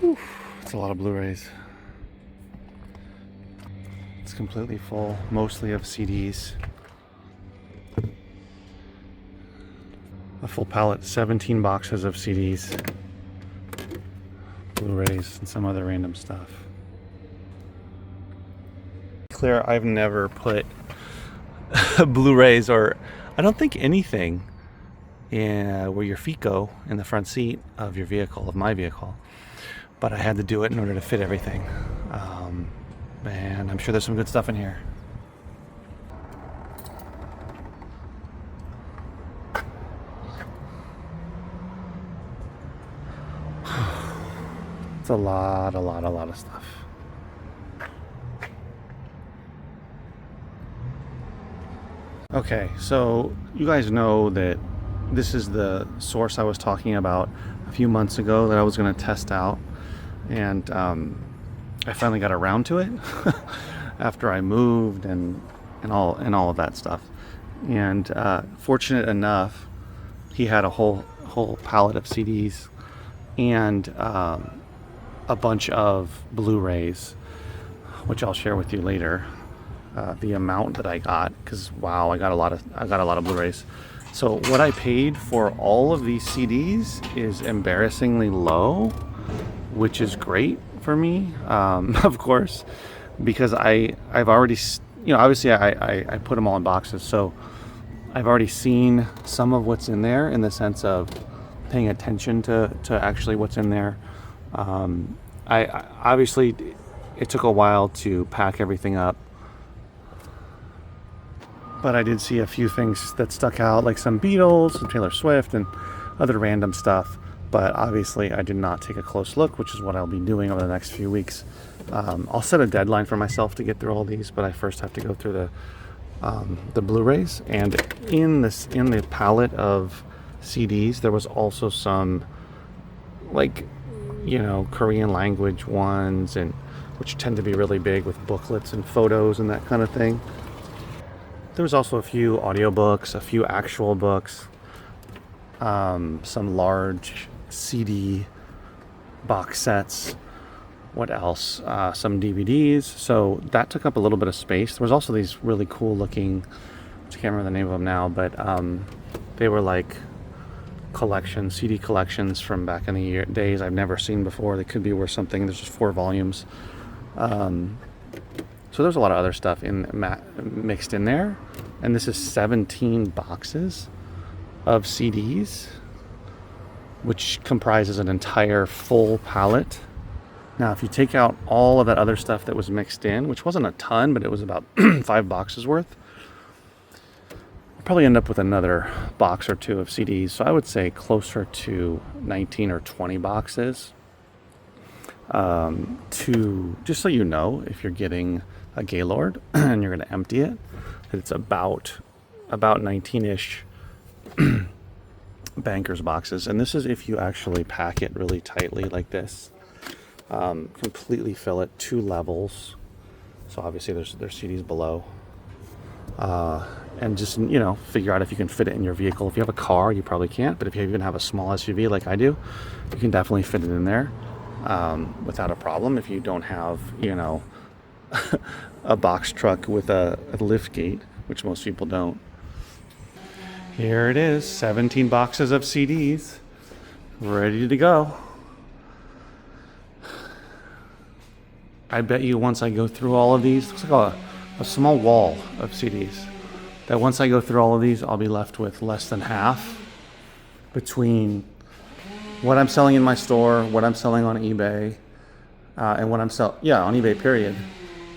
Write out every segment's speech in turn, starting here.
It's a lot of Blu-rays. It's completely full, mostly of CDs. A full pallet, 17 boxes of CDs, Blu-rays, and some other random stuff. Clear, I've never put Blu-rays, or I don't think anything, in where your feet go in the front seat of your vehicle, of my vehicle. But I had to do it in order to fit everything. And I'm sure there's some good stuff in here. It's a lot of stuff. Okay, so you guys know that this is the source I was talking about a few months ago that I was going to test out, and I finally got around to it after I moved and all of that stuff. And fortunate enough, he had a whole pallet of CDs and a bunch of Blu-rays, which I'll share with you later. The amount that I got, because wow, I got a lot of Blu-rays. So what I paid for all of these CDs is embarrassingly low, which is great for me, of course, because I've already, obviously I put them all in boxes, so I've already seen some of what's in there in the sense of paying attention to actually what's in there. I obviously, it took a while to pack everything up, but I did see a few things that stuck out, like some Beatles, some Taylor Swift, and other random stuff. But obviously I did not take a close look, which is what I'll be doing over the next few weeks. I'll set a deadline for myself to get through all these, but I first have to go through the Blu-rays. And in the palette of CDs, there was also some, like, Korean language ones, and which tend to be really big with booklets and photos and that kind of thing. There was also a few audiobooks, a few actual books, some large CD box sets. What else? Some DVDs. So that took up a little bit of space. There was also these really cool looking, which I can't remember the name of them now, but they were like collections, CD collections from back in the days I've never seen before. They could be worth something. There's just 4 volumes. So there's a lot of other stuff mixed in there. And this is 17 boxes of CDs, which comprises an entire full pallet. Now, if you take out all of that other stuff that was mixed in, which wasn't a ton, but it was about 5 boxes worth, you'll probably end up with another box or 2 of CDs. So I would say closer to 19 or 20 boxes. Just so you know, if you're getting a Gaylord and you're going to empty it, it's about 19-ish Bankers boxes. And this is if you actually pack it really tightly like this. Completely fill it, 2 levels. So obviously there's CDs below. And just, figure out if you can fit it in your vehicle. If you have a car, you probably can't. But if you even have a small SUV like I do, you can definitely fit it in there without a problem. If you don't have, a box truck with a lift gate, which most people don't. Here it is, 17 boxes of CDs, ready to go. I bet you once I go through all of these, looks like a small wall of CDs, that once I go through all of these, I'll be left with less than half between what I'm selling in my store, what I'm selling on eBay, and what I'm on eBay, period.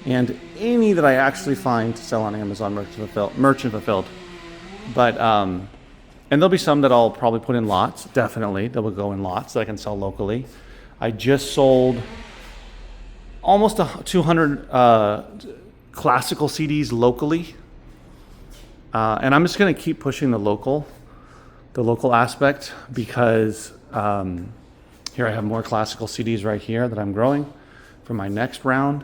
And any that I actually find to sell on Amazon merchant fulfilled. But and there'll be some that I'll probably put in lots, definitely, that will go in lots that I can sell locally. I just sold almost 200 classical CDs locally. And I'm just going to keep pushing the local aspect, because here I have more classical CDs right here that I'm growing for my next round.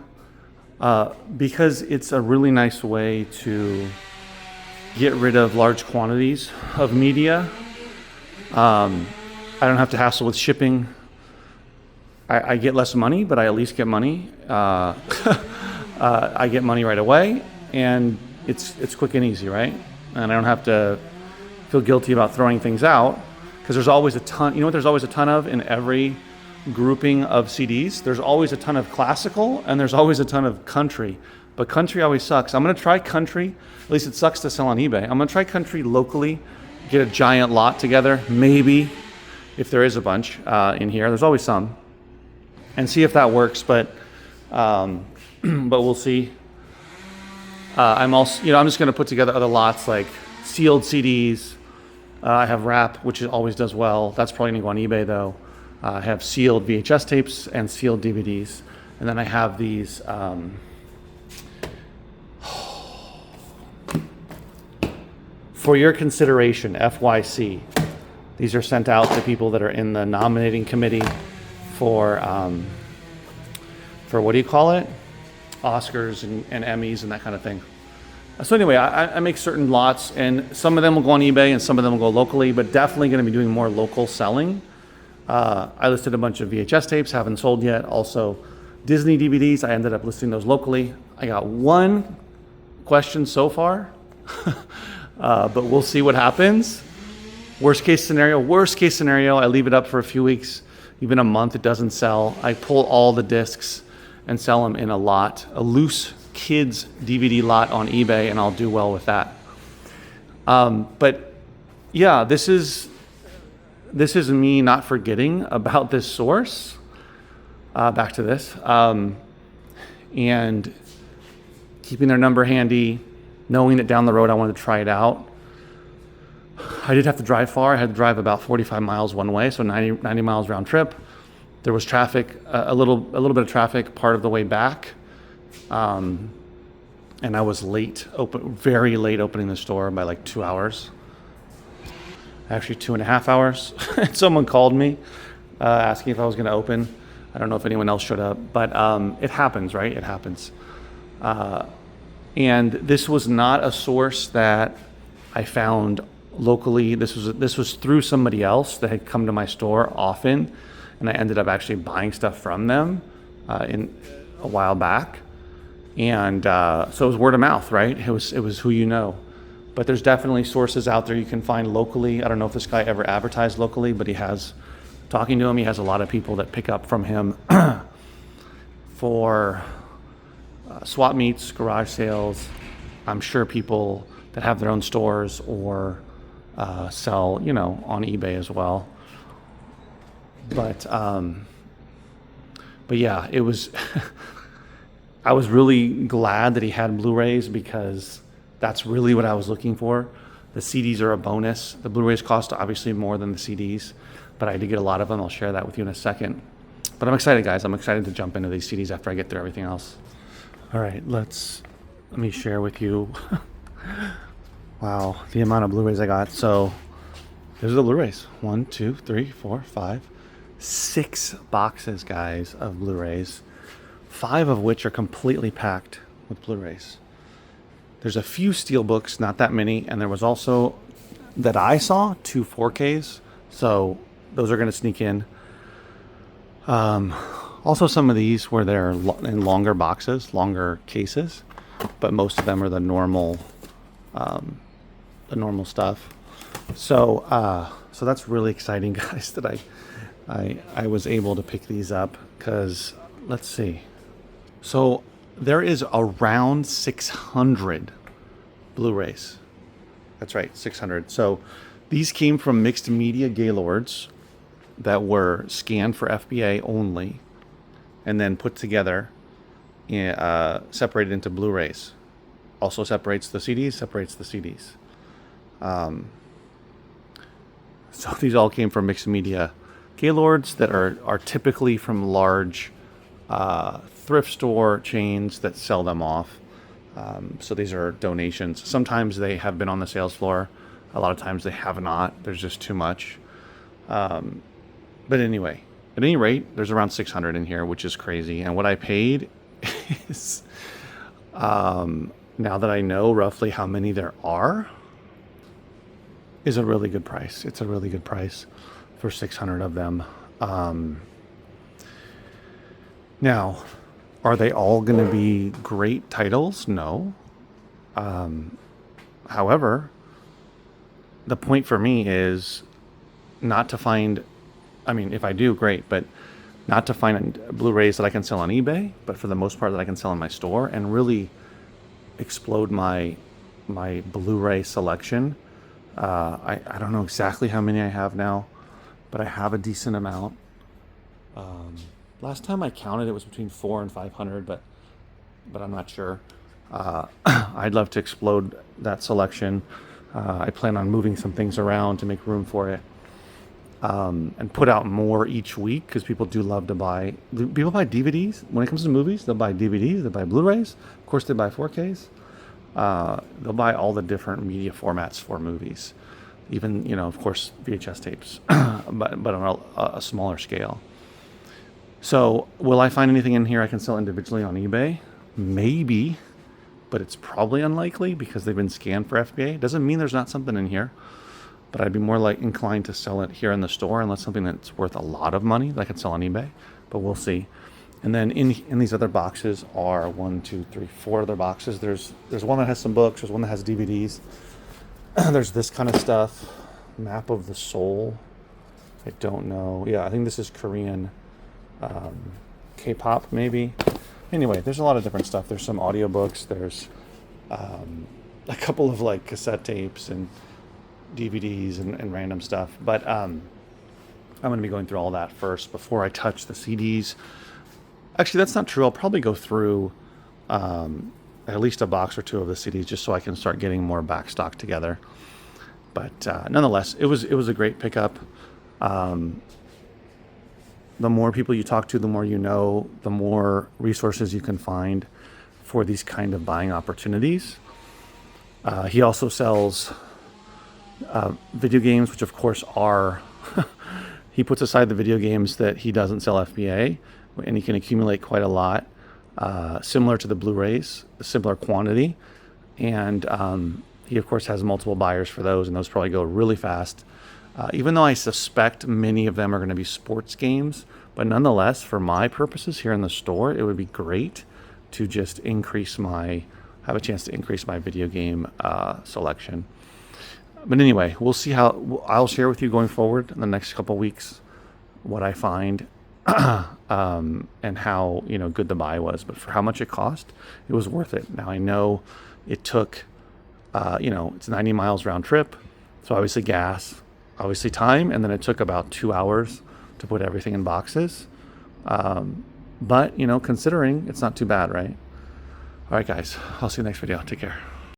Because it's a really nice way to get rid of large quantities of media. I don't have to hassle with shipping. I get less money, but I at least get money. I get money right away, and it's quick and easy, right? And I don't have to feel guilty about throwing things out, because there's always a ton. You know what there's always a ton of in every grouping of CDs? There's always a ton of classical, and there's always a ton of country. But country always sucks. I'm going to try country. At least it sucks to sell on eBay. I'm going to try country locally, get a giant lot together, maybe, if there is a bunch in here. There's always some. And see if that works, but we'll see. I'm also, I'm just going to put together other lots like sealed CDs. I have wrap, which always does well. That's probably going to go on eBay though. I have sealed VHS tapes and sealed DVDs, and then I have these. For your consideration, FYC. These are sent out to people that are in the nominating committee for what do you call it? Oscars and Emmys and that kind of thing. So anyway, I make certain lots, and some of them will go on eBay and some of them will go locally, but definitely going to be doing more local selling. I listed a bunch of VHS tapes, haven't sold yet. Also, Disney DVDs, I ended up listing those locally. I got one question so far, but we'll see what happens. Worst case scenario, I leave it up for a few weeks, even a month, it doesn't sell. I pull all the discs and sell them in a lot, a loose kids DVD lot on eBay, and I'll do well with that. But yeah, this is me not forgetting about this source. Back to this, and keeping their number handy, knowing that down the road I wanted to try it out. I did have to drive far. I had to drive about 45 miles one way, so 90 miles round trip. There was traffic, a little bit of traffic part of the way back, and I was very late opening the store by like 2 hours. Actually 2.5 hours. Someone called me asking if I was going to open. I don't know if anyone else showed up, but it happens, right? It happens. And this was not a source that I found locally. This was through somebody else that had come to my store often, and I ended up actually buying stuff from them in a while back. And so it was word of mouth, right? It was who you know. But there's definitely sources out there you can find locally. I don't know if this guy ever advertised locally, but he has. Talking to him, he has a lot of people that pick up from him for swap meets, garage sales. I'm sure people that have their own stores or sell, on eBay as well. But yeah, it was. I was really glad that he had Blu-rays, because that's really what I was looking for. The CDs are a bonus. The Blu-rays cost obviously more than the CDs, but I did get a lot of them. I'll share that with you in a second. But I'm excited, guys. I'm excited to jump into these CDs after I get through everything else. All right, let me share with you. Wow, the amount of Blu-rays I got. So there's the Blu-rays. 1, 2, 3, 4, 5, 6 boxes, guys, of Blu-rays. 5 of which are completely packed with Blu-rays. There's a few steelbooks, not that many, and there was also, that I saw, 2 4Ks. So those are going to sneak in. Also, some of these where they're in longer boxes, longer cases, but most of them are the normal stuff. So that's really exciting, guys, that I was able to pick these up, because let's see. So there is around 600 Blu-rays. That's right, 600. So these came from mixed media Gaylords that were scanned for FBA only, and then put together, separated into Blu-rays. Also separates the CDs. So these all came from mixed media Gaylords that are typically from large thrift store chains that sell them off. So these are donations. Sometimes they have been on the sales floor. A lot of times they have not. There's just too much. But anyway, at any rate, there's around 600 in here, which is crazy. And what I paid is, now that I know roughly how many there are, is a really good price. It's a really good price for 600 of them. Now, are they all going to be great titles? No. However, the point for me is not to find, I mean, if I do, great, but not to find Blu-rays that I can sell on eBay, but for the most part that I can sell in my store and really explode my Blu-ray selection. I don't know exactly how many I have now, but I have a decent amount. Last time I counted, it was between 400 and 500, but I'm not sure. I'd love to explode that selection. I plan on moving some things around to make room for it, and put out more each week because people do love to buy. People buy DVDs when it comes to movies. They'll buy DVDs. They'll buy Blu-rays. Of course, they buy 4Ks. They'll buy all the different media formats for movies, even, you know, of course, VHS tapes, but on a smaller scale. So will I find anything in here I can sell individually on eBay? Maybe, but it's probably unlikely because they've been scanned for FBA. Doesn't mean there's not something in here, but I'd be more like inclined to sell it here in the store unless something that's worth a lot of money that I can sell on eBay, but we'll see. And then in these other boxes are 1, 2, 3, 4 other boxes. There's one that has some books. There's one that has DVDs. There's this kind of stuff. Map of the Soul. I don't know. Yeah, I think this is Korean, K-pop maybe. Anyway, there's a lot of different stuff. There's some audiobooks. There's a couple of like cassette tapes and DVDs and random stuff. But I'm going to be going through all that first before I touch the CDs. Actually, that's not true. I'll probably go through at least a box or two of the CDs just so I can start getting more back stock together. But nonetheless, it was a great pickup. The more people you talk to, the more you know, the more resources you can find for these kind of buying opportunities. He also sells video games, which of course are, he puts aside the video games that he doesn't sell FBA, and he can accumulate quite a lot, similar to the Blu-rays, a similar quantity. And he of course has multiple buyers for those, and those probably go really fast. Even though I suspect many of them are going to be sports games, but nonetheless, for my purposes here in the store, it would be great to just have a chance to increase my video game selection. But anyway, we'll see how, I'll share with you going forward in the next couple weeks what I find and how, you know, good the buy was. But for how much it cost, it was worth it. Now I know it took, it's 90 miles round trip, so obviously gas, obviously time, and then it took about 2 hours to put everything in boxes. But, considering, it's not too bad, right? All right, guys, I'll see you next video. Take care.